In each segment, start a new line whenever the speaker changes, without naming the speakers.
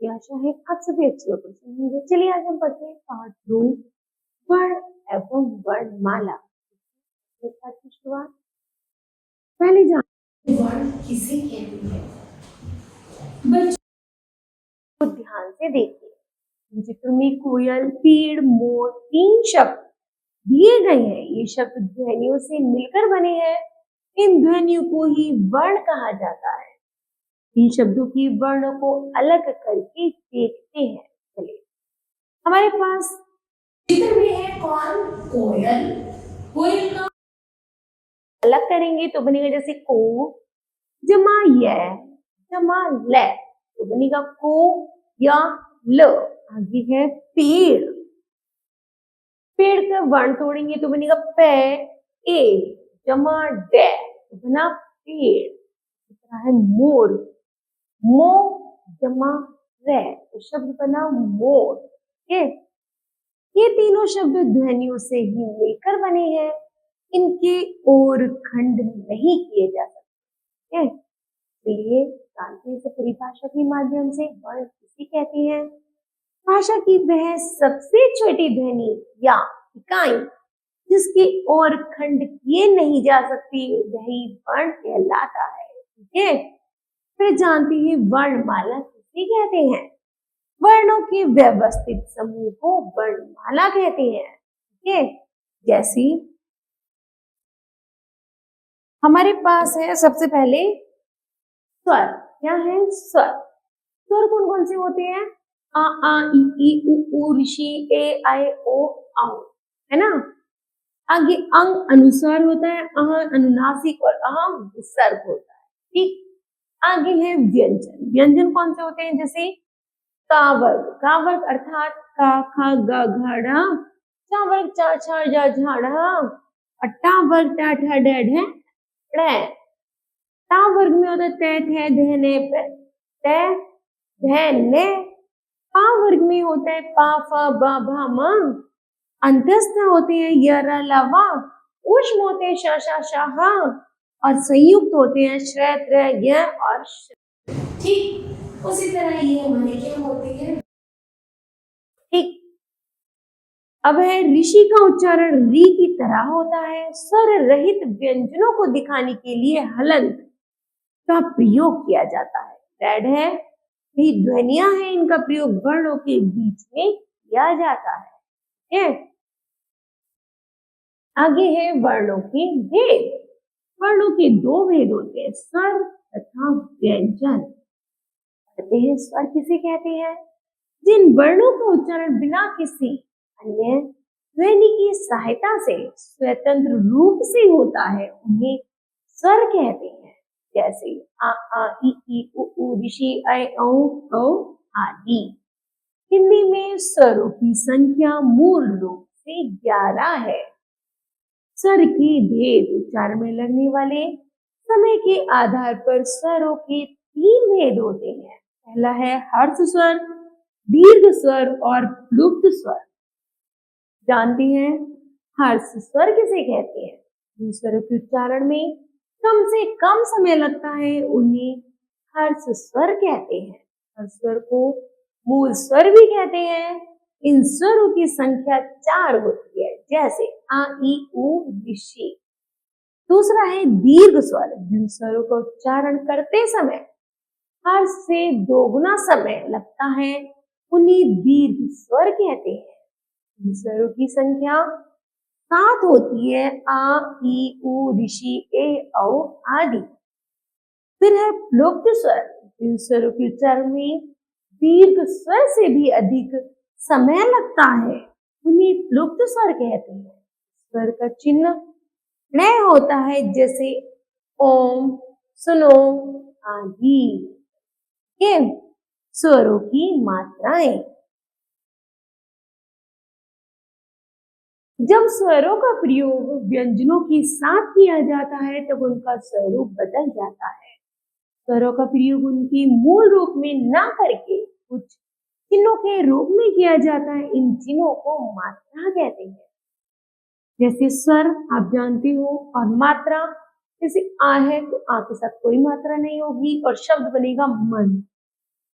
आपकी आशा है आप सभी अच्छे ऑपरेशन होंगे। चलिए आज हम पढ़ते हैं पार्ट 2 वर्ण एवं वर्णमाला। पाठ की शुरुआत पहले जान वर्ण किसे कहते हैं। बच्चों ध्यान से देखिए, चित्र में कोयल, पेड़, मोर 3 शब्द दिए गए हैं। ये शब्द ध्वनियों से मिलकर बने हैं। इन ध्वनियों को ही वर्ण कहा जाता है। इन शब्दों की वर्णों को अलग करके देखते हैं। चलिए हमारे पास चित्र में है कौन, कोयल। कोयल का अलग करेंगे तो बनेगा जैसे को जमा य जमा ल, तो बनेगा को या ल। आगे है पेड़। पेड़ का वर्ण तोड़ेंगे तो बनेगा पे ए जमा ड, तो बना पेड़। है मोर, मो जमा रे, तो शब्द बना मोर। ये तीनों शब्द ध्वनियों से ही मिलकर बने हैं। इनके और खंड नहीं किए जा सकते। इसलिए जानते से परिभाषा के माध्यम से वर्ण किसे कहते हैं। भाषा की वह सबसे छोटी ध्वनि या इकाई जिसके और खंड किए नहीं जा सकती वही वर्ण कहलाता है। ठीक है, फिर जानते हैं वर्णमाला किसे कहते हैं। वर्णों के व्यवस्थित समूह को वर्णमाला कहते हैं। ठीक है, जैसे हमारे पास है सबसे पहले स्वर। क्या है स्वर। स्वर कौन कौन से होते हैं, आ ई उ ऋषि ए आई ओ औ, है ना। आगे अंग अनुस्वार होता है, अनुनासिक और अहम विसर्ग होता है। ठीक, आगे है व्यंजन। व्यंजन कौन से होते हैं, जैसे का वर्ग। का वर्ग अर्थात का खा ग घड़ा, चा वर्ग चा छा जा झाड़ा, और टा वर्ग टा ठा डे ढे ड़े। ता वर्ग में होता है ते थे धने पे ते धने। पा वर्ग में होता है पा फा बा भा मा। अंतस्थ होते हैं यरा लवा। ऊष्म होते हैं शा शा शाहा, और संयुक्त होते हैं श्र त्र य और श। ठीक, उसी तरह ये हमारे क्या होते हैं। ठीक, अब है ऋषि का उच्चारण री की तरह होता है। स्वर रहित व्यंजनों को दिखाने के लिए हलंत का प्रयोग किया जाता है। रेड है भी ध्वनियां हैं, इनका प्रयोग वर्णों के बीच में किया जाता है। आगे है वर्णों के भेद। वर्णों के 2 भेद होते हैं, स्वर तथा व्यंजन। कहते हैं स्वर किसे कहते हैं, जिन वर्णों का उच्चारण बिना किसी अन्य ध्वनि की सहायता से स्वतंत्र रूप से होता है उन्हें स्वर कहते हैं। जैसे आ ई उ ऋषि ऐ औ आदि। हिंदी में स्वरों की संख्या मूल रूप से 11 है। स्वर के भेद उच्चारण में लगने वाले समय के आधार पर स्वरों के 3 भेद होते हैं। पहला है हर्ष स्वर, दीर्घ स्वर और प्लुप्त स्वर। जानते हैं हर्ष स्वर किसे कहते हैं, जिन स्वरों के उच्चारण में कम से कम समय लगता है उन्हें हर्ष स्वर कहते हैं। हर्ष स्वर को मूल स्वर भी कहते हैं। इन स्वरों की संख्या 4 होती है, जैसे आ ई उ ऋषि। दूसरा है दीर्घ स्वर, जिन स्वरों का उच्चारण करते समय हर्ष से दोगुना समय लगता है उन्हें दीर्घ स्वर कहते हैं। इन स्वरों की संख्या 7 होती है, आ ई उ ऋषि ए औ आदि। फिर है प्लुप्त स्वर, जिन स्वरों के उच्चारण में दीर्घ स्वर से भी अधिक समय लगता है उन्हें प्लुप्त स्वर कहते हैं। स्वर का चिन्ह नय होता है, जैसे ओम, सुनो आदि। ये स्वरों की मात्राएं। जब स्वरों का प्रयोग व्यंजनों के साथ किया जाता है तब उनका स्वरूप बदल जाता है। स्वरों का प्रयोग उनके मूल रूप में ना करके कुछ चिन्हों के रूप में किया जाता है। इन चिन्हों को मात्रा कहते हैं। जैसे स्वर आप जानते हो, और मात्रा जैसे आ है तो आ के साथ कोई मात्रा नहीं होगी और शब्द बनेगा मन।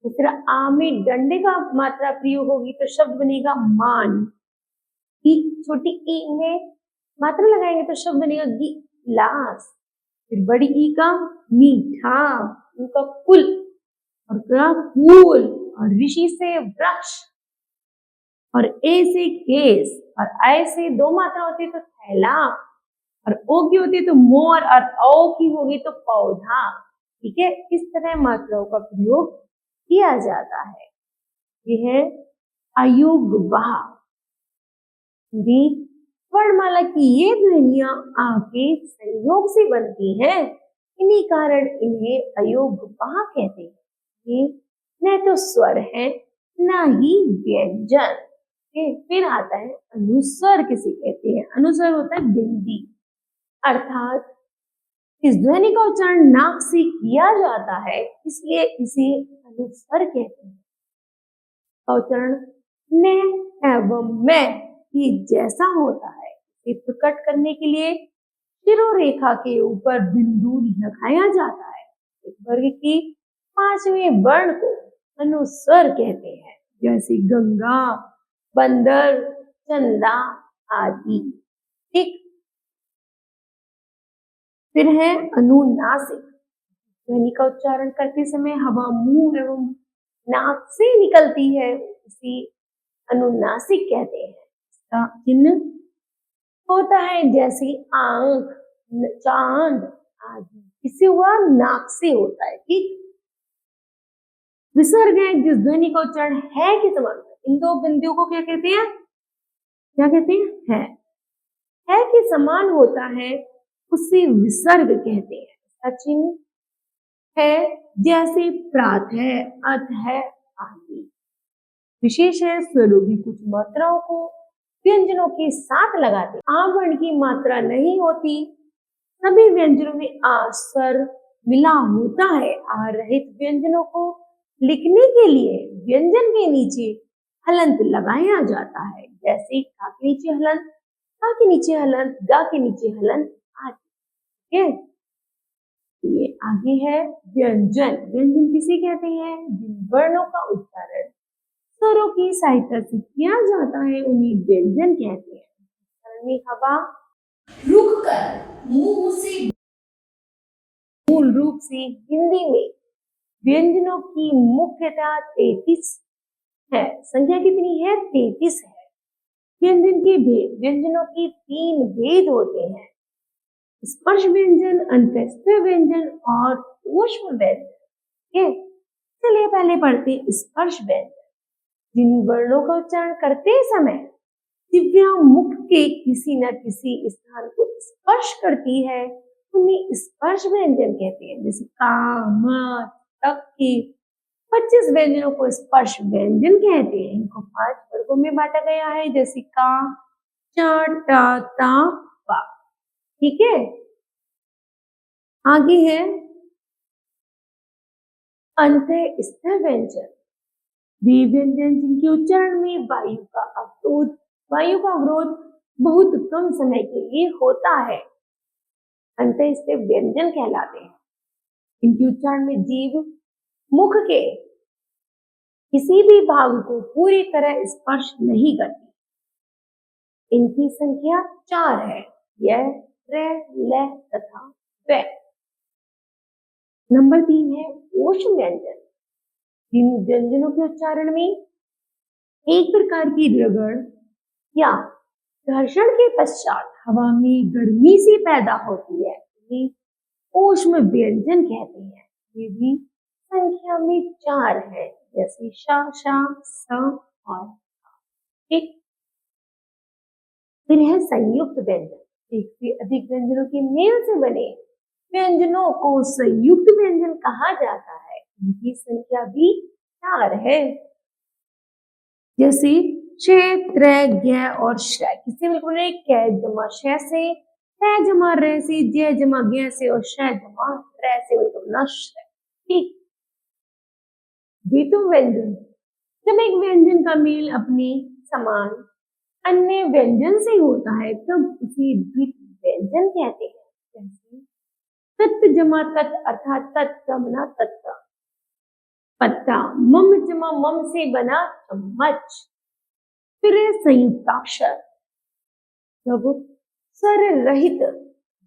दूसरा आ में डंडे का मात्रा प्रयोग होगी तो शब्द बनेगा मान। ई छोटी ई में मात्रा लगाएंगे तो शब्द बनेगा गिलास। फिर बड़ी ई का मीठा, उनका कुल और का फूल, और ऋषि से वृक्ष, और ए से केस, और आई से दो मात्रा होती है तो थैला, और ओ की होती है तो मोर, और औ की होगी तो पौधा। ठीक है, इस तरह मात्राओं का प्रयोग किया जाता है। यह है अयोग्यवाह। वर्णमाला की ये ध्वनियां आ के संयोग से बनती हैं, इन्हीं कारण इन्हें अयोग्यवाह कहते हैं। ये न तो स्वर है न ही व्यंजन। फिर आता है अनुस्वर। किसे कहते हैं? अनुस्वर होता है बिंदी, अर्थात इस ध्वनि का उच्चारण नाक से किया जाता है, इसलिए इसे अनुस्वर कहते हैं। उच्चारण न एवं मैं ये जैसा होता है, इसे प्रकट करने के लिए शिरोरेखा के ऊपर बिंदु लगाया जाता है। एक वर्ग के 5वें वर्ण को अनुस्वर कहते हैं, जैसे गंगा, बंदर, चंदा आदि। ठीक, फिर है अनुनासिक। ध्वनि का उच्चारण करते समय हवा मुंह एवं नाक से निकलती है, इसे अनुनासिक कहते हैं। इसका चिन्ह होता है जैसे आंख, चांद आदि, इससे हुआ नाक से होता है। ठीक, विसर्ग है जिस ध्वनि का उच्चारण है के समान, इन दो बिंदुओं को क्या कहते हैं? क्या कहते हैं? है के समान होता है, उसे विसर्ग कहते हैं। इसका चिन्ह है जैसे प्रात है, अत है आदि। विशेष है स्वरों की कुछ मात्राओं को व्यंजनों के साथ लगाते। आ वर्ण की मात्रा नहीं होती, सभी व्यंजनों में आ स्वर मिला होता है। आ रहित व्यंजनों को लिखने के लिए व्यंजन के नीचे हलंत लगाया जाता है, जैसे का के नीचे हलंत, का के नीचे हलंत, गा के नीचे हलंत आदि। ठीक है, ये आगे है व्यंजन। व्यंजन किसे कहते हैं? जिन वर्णों का उच्चारण स्वरों की सहायता से किया जाता है उन्हें व्यंजन कहते हैं। में हवा रुक कर मुंह से, मूल रूप से हिंदी में व्यंजनों की मुख्यतः 33 है। संख्या कितनी है? 33 है। व्यंजन के भेद, व्यंजनों के 3 भेद होते हैं, स्पर्श व्यंजन, अंतःस्थ व्यंजन और ऊष्म व्यंजन। चलिए पहले पढ़ते स्पर्श व्यंजन। जिन वर्णों का उच्चारण करते समय दिव्या मुख के किसी न किसी स्थान को स्पर्श करती है, उन्हें स्पर्श व्यंजन कहते हैं। जैसे का, म, तक के 25 व्यंजनों को स्पर्श व्यंजन कहते हैं। इनको 5 वर्गों में बांटा गया है, जैसे का, चा, टा, ता, पा। ठीक है, आगे है अंतःस्थ व्यंजन। वे व्यंजन जिनके उच्चारण में वायु का अवरोध बहुत कम समय के लिए होता है, अंतःस्थ व्यंजन कहलाते हैं। इनके उच्चारण में जीभ मुख के किसी भी भाग को पूरी तरह स्पर्श नहीं करती। इनकी संख्या 4 है, यह, रे, ले तथा वे। नंबर 3 है ऊष्म व्यंजन। जिन व्यंजनों के उच्चारण में एक प्रकार की रगड़ या घर्षण के पश्चात हवा में गर्मी से पैदा होती है, ये ऊष्म व्यंजन कहते हैं। ये भी संख्या में 4 है, जैसे शा, शा, स और एक। फिर है संयुक्त व्यंजन। एक से अधिक व्यंजनों के मेल से बने व्यंजनों को संयुक्त व्यंजन कहा जाता है। इनकी संख्या भी 4 है, जैसे श, त्र, ज्ञ और श्रय। किससे बिल्कुल नहीं? कै जमा श से, कै जमा र से, ज्ञ जमा ज्ञ से और श जमा त्र से बिल्कुल ना श्रय। ठीक, द्वित्व व्यंजन। जब एक व्यंजन का मेल अपने समान अन्य व्यंजन से होता है तब उसे द्वित्व व्यंजन कहते हैं। जैसे तत् जमा तत् अर्थात तत् जमना तत्। पत्ता, मम जमा मम से बना चम्मच। फिर है संयुक्ताक्षर, जब स्वर रहित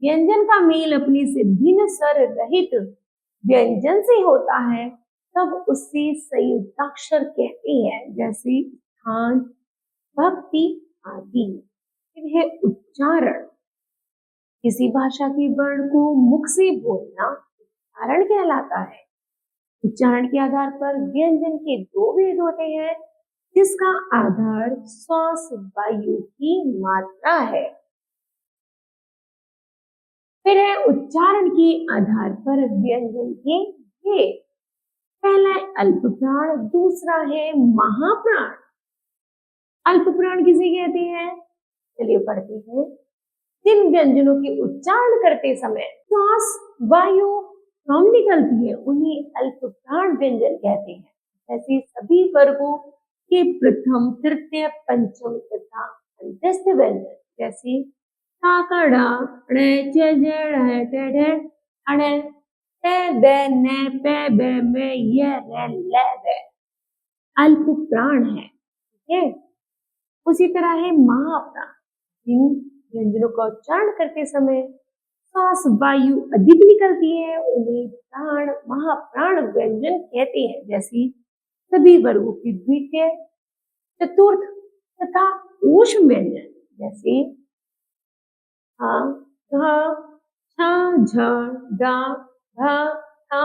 व्यंजन का मेल अपने से भिन्न स्वर रहित व्यंजन से होता है तब उसे संयुक्ताक्षर कहते हैं, जैसे स्थान, भक्ति आदि। फिर है उच्चारण, किसी भाषा के वर्ण को मुख से बोलना उच्चारण कहलाता है। उच्चारण के आधार पर व्यंजन के दो भेद होते हैं, जिसका आधार श्वास वायु की मात्रा है। फिर है उच्चारण के आधार पर व्यंजन के भेद। पहला है अल्प प्राण, दूसरा है महाप्राण। अल्प प्राण किसे कहते हैं? चलिए पढ़ते हैं। जिन व्यंजनों के उच्चारण करते समय श्वास वायु कम निकलती है उन्हें अल्प प्राण व्यंजन कहते हैं। ऐसे सभी वर्गों के प्रथम, तृतीय, पंचम तथा अंत्यस्थ व्यंजन जैसे काकड़ा, अल्प प्राण है। ठीक है, उसी तरह है महाप्राण। जिन व्यंजनों का उच्चारण करते समय श्वास वायु अधिक निकलती है उन्हें प्राण महाप्राण व्यंजन कहते हैं। जैसे सभी वर्गों के द्वितीय, चतुर्थ तथा ऊष्म व्यंजन जैसे हा, धा, छा, झ, डा, धा, था,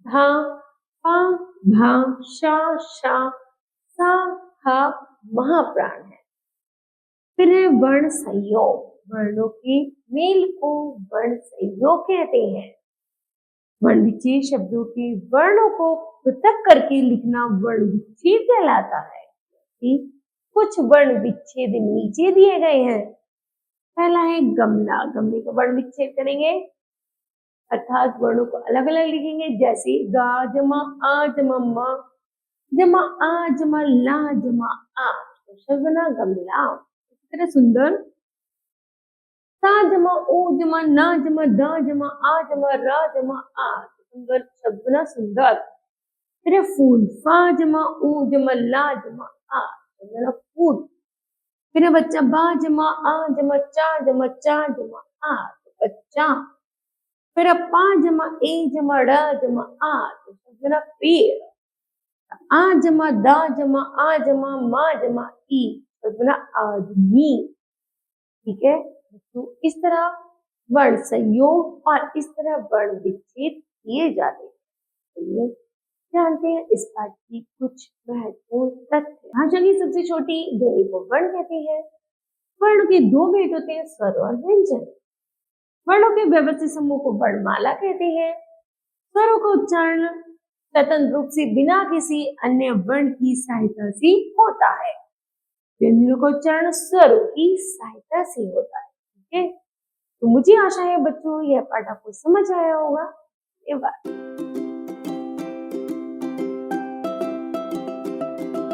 धा, पा, भा, शा, शा, सा, हा महाप्राण है। फिर है वर्ण संयोग, वर्णों के मेल को वर्ण संयोग कहते हैं। वर्ण विच्छेद शब्दों के वर्णों को पृथक करके लिखना वर्ण विच्छेद कहलाता है। कुछ वर्ण विच्छेद नीचे दिए गए हैं। पहला है गमला, गमले का वर्ण विच्छेद करेंगे अर्थात वर्णों को अलग अलग लिखेंगे, जैसे गा जमा आ जमा मा जमा आ जमा ला जमा आ, तो शब्द बना गमला। इसी तरह सुंदर, सा जमा ओ जमा ना जमा दा जमा आ जमा रा जमा आ, सुंदर शब्द बना सुंदर। फिर फूल, फा जमा ओ जमा ला जमा आ, शब्द बना फूल। फिर बच्चा, बा जमा आ जमा चा जमा आ, तो बच्चा। फिर पा जमा ए जमा ड जमा आ, तो शब्द बना पेड़। आ जमा दा जमा आ जमा मा जमा ई, शब्द बना आदमी। ठीक है, तो इस तरह वर्ण संयोग और इस तरह वर्ण विच्छेद किए जाते हैं। जानते हैं इस पाठ की कुछ महत्वपूर्ण तथ्य। भाषा की सबसे छोटी ध्वनि को वर्ण कहते हैं। वर्ण के दो भेद होते हैं, स्वर और व्यंजन। वर्णों के व्यवस्थित समूह को वर्णमाला कहते हैं। स्वरों का उच्चारण स्वतंत्र रूप से बिना किसी अन्य वर्ण की सहायता से होता है। व्यंजनों का उच्चारण स्वरों की सहायता से होता है। ठीक है, तो मुझे आशा है बच्चों यह पाठ आपको समझ आया होगा। धन्यवाद।